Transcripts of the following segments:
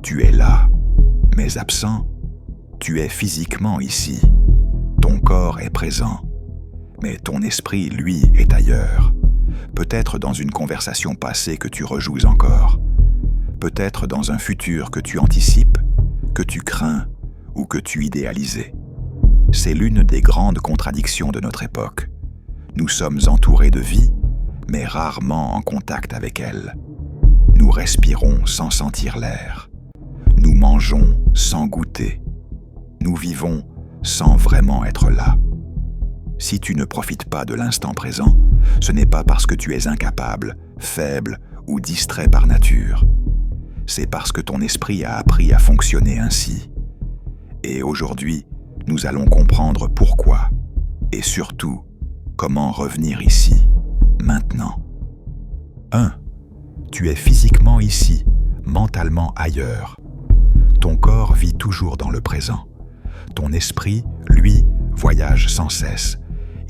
Tu es là, mais absent. Tu es physiquement ici. Ton corps est présent, mais ton esprit, lui, est ailleurs. Peut-être dans une conversation passée que tu rejoues encore. Peut-être dans un futur que tu anticipes, que tu crains ou que tu idéalisais. C'est l'une des grandes contradictions de notre époque. Nous sommes entourés de vie, mais rarement en contact avec elle. Nous respirons sans sentir l'air. Nous mangeons sans goûter. Nous vivons sans vraiment être là. Si tu ne profites pas de l'instant présent, ce n'est pas parce que tu es incapable, faible ou distrait par nature. C'est parce que ton esprit a appris à fonctionner ainsi. Et aujourd'hui, nous allons comprendre pourquoi et surtout comment revenir ici, maintenant. 1. Tu es physiquement ici, mentalement ailleurs. Ton corps vit toujours dans le présent. Ton esprit, lui, voyage sans cesse.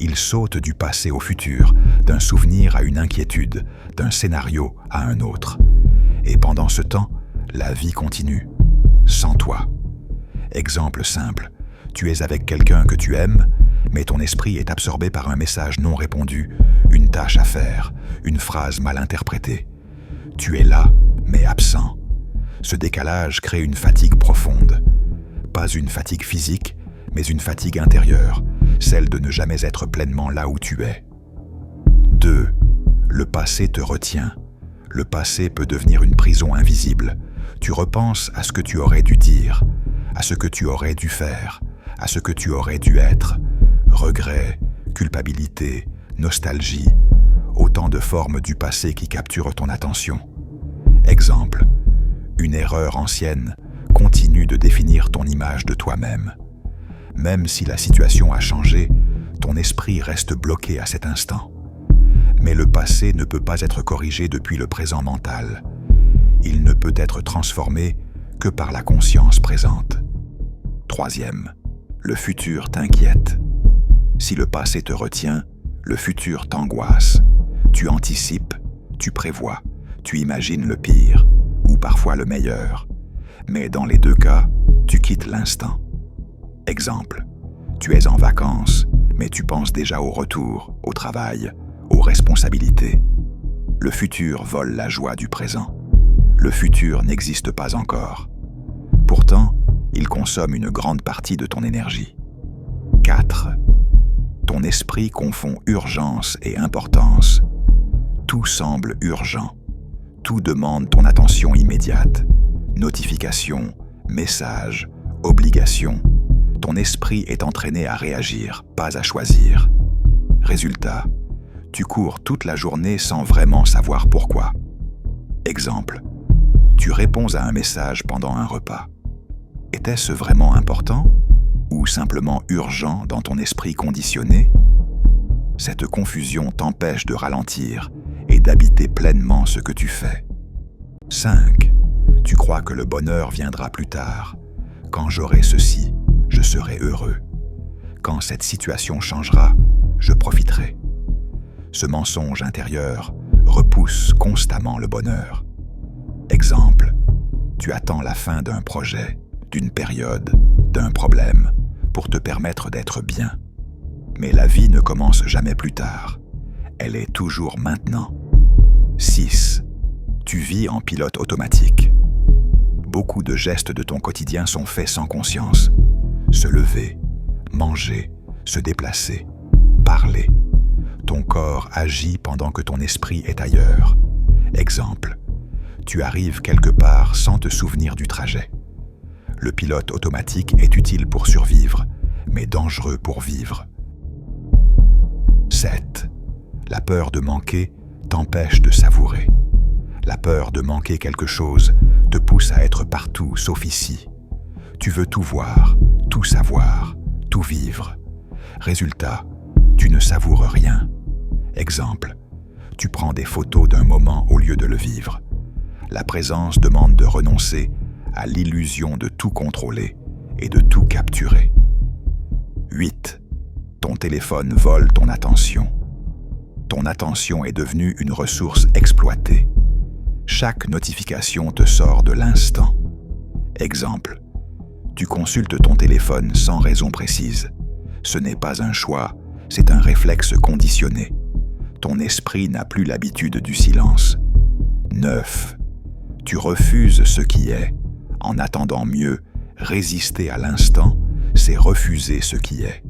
Il saute du passé au futur, d'un souvenir à une inquiétude, d'un scénario à un autre. Et pendant ce temps, la vie continue, sans toi. Exemple simple, tu es avec quelqu'un que tu aimes, mais ton esprit est absorbé par un message non répondu, une tâche à faire, une phrase mal interprétée. Tu es là, mais absent. Ce décalage crée une fatigue profonde. Pas une fatigue physique, mais une fatigue intérieure, celle de ne jamais être pleinement là où tu es. 2. Le passé te retient. Le passé peut devenir une prison invisible. Tu repenses à ce que tu aurais dû dire, à ce que tu aurais dû faire, à ce que tu aurais dû être. Regret, culpabilité, nostalgie, autant de formes du passé qui capturent ton attention. Exemple, une erreur ancienne continue de définir ton image de toi-même. Même si la situation a changé, ton esprit reste bloqué à cet instant. Mais le passé ne peut pas être corrigé depuis le présent mental. Il ne peut être transformé que par la conscience présente. 3. Le futur t'inquiète. Si le passé te retient, le futur t'angoisse. Tu anticipes, tu prévois, tu imagines le pire, ou parfois le meilleur. Mais dans les deux cas, tu quittes l'instant. Exemple, tu es en vacances, mais tu penses déjà au retour, au travail, aux responsabilités. Le futur vole la joie du présent. Le futur n'existe pas encore. Pourtant, il consomme une grande partie de ton énergie. 4. Ton esprit confond urgence et importance. Tout semble urgent. Tout demande ton attention immédiate. Notifications, messages, obligations. Ton esprit est entraîné à réagir, pas à choisir. Résultat, tu cours toute la journée sans vraiment savoir pourquoi. Exemple, tu réponds à un message pendant un repas. Était-ce vraiment important ou simplement urgent dans ton esprit conditionné? Cette confusion t'empêche de ralentir et d'habiter pleinement ce que tu fais. 5. Tu crois que le bonheur viendra plus tard. Quand j'aurai ceci, je serai heureux. Quand cette situation changera, je profiterai. Ce mensonge intérieur repousse constamment le bonheur. Exemple, tu attends la fin d'un projet, d'une période, d'un problème, pour te permettre d'être bien. Mais la vie ne commence jamais plus tard. Elle est toujours maintenant. 6. Tu vis en pilote automatique. Beaucoup de gestes de ton quotidien sont faits sans conscience. Se lever, manger, se déplacer, parler. Ton corps agit pendant que ton esprit est ailleurs. Exemple, tu arrives quelque part sans te souvenir du trajet. Le pilote automatique est utile pour survivre, mais dangereux pour vivre. 7. La peur de manquer t'empêche de savourer. La peur de manquer quelque chose te pousse à être partout sauf ici. Tu veux tout voir, tout savoir, tout vivre. Résultat, tu ne savoures rien. Exemple, tu prends des photos d'un moment au lieu de le vivre. La présence demande de renoncer à l'illusion de tout contrôler et de tout capturer. 8. Ton téléphone vole ton attention. Ton attention est devenue une ressource exploitée. Chaque notification te sort de l'instant. Exemple, tu consultes ton téléphone sans raison précise. Ce n'est pas un choix, c'est un réflexe conditionné. Ton esprit n'a plus l'habitude du silence. 9. Tu refuses ce qui est. En attendant mieux, résister à l'instant, c'est refuser ce qui est.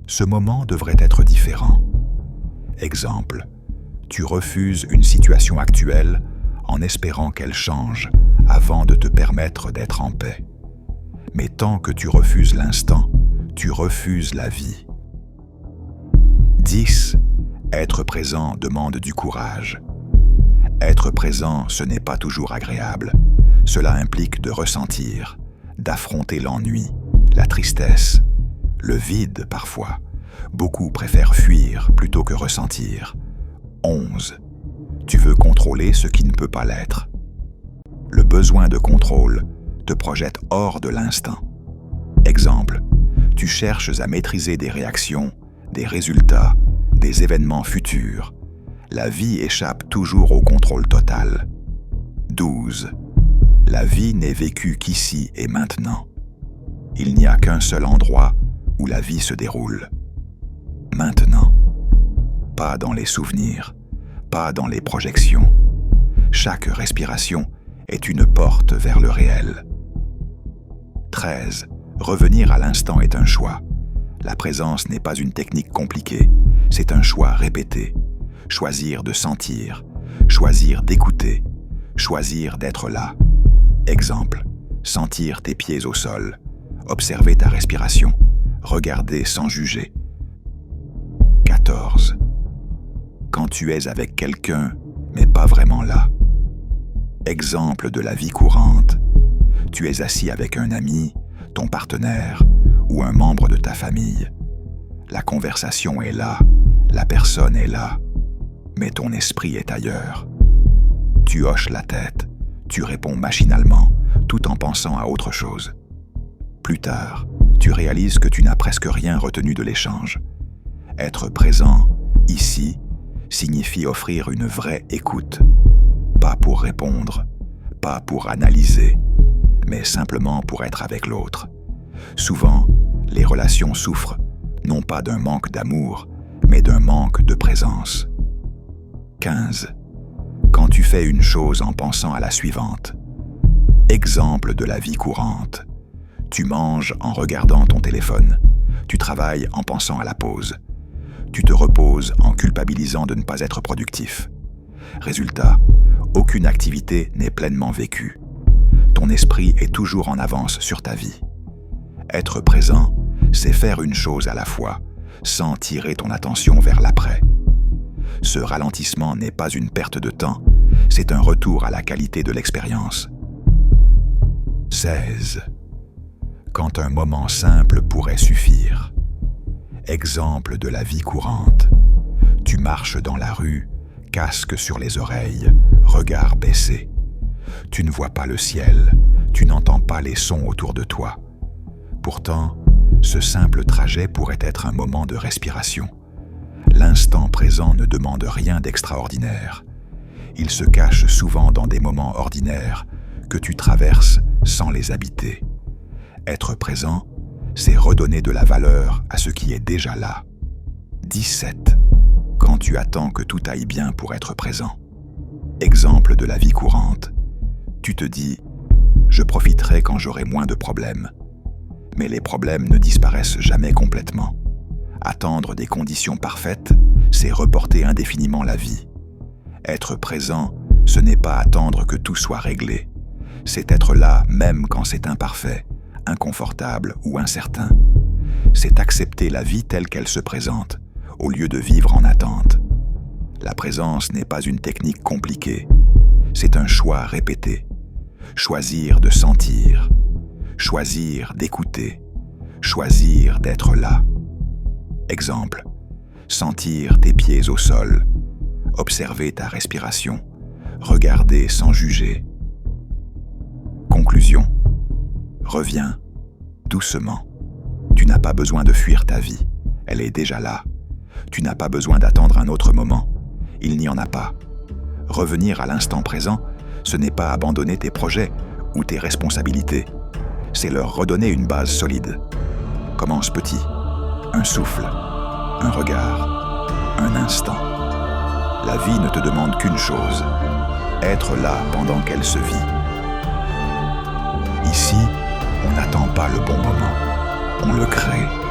Ce moment devrait être différent. Exemple, tu refuses une situation actuelle en espérant qu'elle change avant de te permettre d'être en paix. Mais tant que tu refuses l'instant, tu refuses la vie. 10. Être présent demande du courage. Être présent, ce n'est pas toujours agréable. Cela implique de ressentir, d'affronter l'ennui, la tristesse, le vide parfois. Beaucoup préfèrent fuir plutôt que ressentir. 11. Tu veux contrôler ce qui ne peut pas l'être. Le besoin de contrôle te projette hors de l'instant. Exemple, tu cherches à maîtriser des réactions, des résultats, des événements futurs. La vie échappe toujours au contrôle total. 12. La vie n'est vécue qu'ici et maintenant. Il n'y a qu'un seul endroit où la vie se déroule. Maintenant. Pas dans les souvenirs, pas dans les projections. Chaque respiration est une porte vers le réel. 13. Revenir à l'instant est un choix. La présence n'est pas une technique compliquée, c'est un choix répété. Choisir de sentir, choisir d'écouter, choisir d'être là. Exemple, sentir tes pieds au sol, observer ta respiration, regarder sans juger. 14. Quand tu es avec quelqu'un, mais pas vraiment là. Exemple de la vie courante. Tu es assis avec un ami, ton partenaire ou un membre de ta famille. La conversation est là, la personne est là, mais ton esprit est ailleurs. Tu hoches la tête, tu réponds machinalement, tout en pensant à autre chose. Plus tard, tu réalises que tu n'as presque rien retenu de l'échange. Être présent, ici, signifie offrir une vraie écoute. Pas pour répondre, pas pour analyser, mais simplement pour être avec l'autre. Souvent, les relations souffrent, non pas d'un manque d'amour, mais d'un manque de présence. 15. Quand tu fais une chose en pensant à la suivante. Exemple de la vie courante. Tu manges en regardant ton téléphone. Tu travailles en pensant à la pause. Tu te reposes en culpabilisant de ne pas être productif. Résultat, aucune activité n'est pleinement vécue. Ton esprit est toujours en avance sur ta vie. Être présent, c'est faire une chose à la fois, sans tirer ton attention vers l'après. Ce ralentissement n'est pas une perte de temps, c'est un retour à la qualité de l'expérience. 16. Quand un moment simple pourrait suffire. Exemple de la vie courante. Tu marches dans la rue, casque sur les oreilles, regard baissé. Tu ne vois pas le ciel, tu n'entends pas les sons autour de toi. Pourtant, ce simple trajet pourrait être un moment de respiration. L'instant présent ne demande rien d'extraordinaire. Il se cache souvent dans des moments ordinaires que tu traverses sans les habiter. Être présent, c'est redonner de la valeur à ce qui est déjà là. 17. Quand tu attends que tout aille bien pour être présent. Exemple de la vie courante. Tu te dis « Je profiterai quand j'aurai moins de problèmes ». Mais les problèmes ne disparaissent jamais complètement. Attendre des conditions parfaites, c'est reporter indéfiniment la vie. Être présent, ce n'est pas attendre que tout soit réglé. C'est être là même quand c'est imparfait, inconfortable ou incertain. C'est accepter la vie telle qu'elle se présente, au lieu de vivre en attente. La présence n'est pas une technique compliquée, c'est un choix répété. Choisir de sentir, choisir d'écouter, choisir d'être là. Exemple, sentir tes pieds au sol, observer ta respiration, regarder sans juger. Conclusion. Reviens, doucement. Tu n'as pas besoin de fuir ta vie, elle est déjà là. Tu n'as pas besoin d'attendre un autre moment, il n'y en a pas. Revenir à l'instant présent, ce n'est pas abandonner tes projets ou tes responsabilités. C'est leur redonner une base solide. Commence petit. Un souffle, un regard, un instant. La vie ne te demande qu'une chose, être là pendant qu'elle se vit. Ici, on n'attend pas le bon moment, on le crée.